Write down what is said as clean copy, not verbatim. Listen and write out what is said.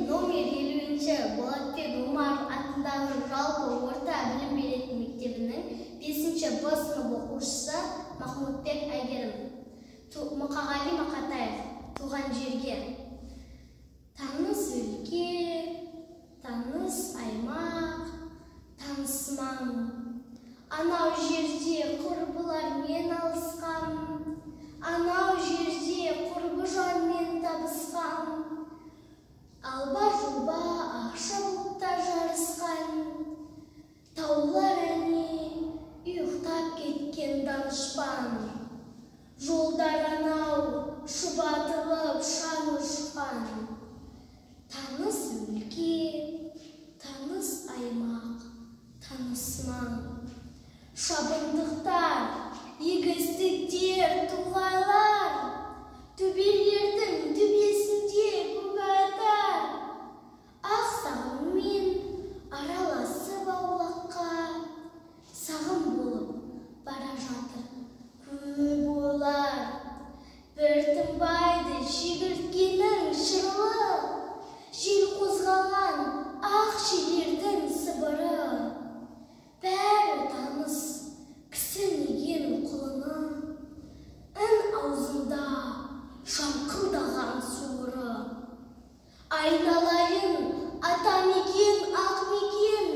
номер 50-ші Болатбек Омаров атындағы жалпы орта білім беретін мектебінің 5-ші Б сынып оқушысы Махмутбек Әйгерім. Мұқағали Мақатаев. Туған жерге. Таныс өлке, таныс аймақ, таныс маң. Анау жерде құрбылармен алысқан, анау жерде құрбы жанмен табысқан. Алба-жұлба ақша бұлтта жарысқан, таулар әне ұйықтап кеткен данышпан. Жолдар анау шұбатылып шаң ұшқан. Таныс өлке, таныс аймақ, таныс маң. Шабындықтар, егістіктер, тұлғайлар, төбелердің төбесінде көкайдар. Ақ сағыммен араласып аулаққа, сағым болып бара жатыр көп ойлар. Бір тынбайды шегірткенің шырылы, жел қозғалған ақ желердің сыбыры. Бәрі таныс кісінеген құлыны, үн аузында шаңқылдаған суыры. Айналайын атамекен ақ мекен,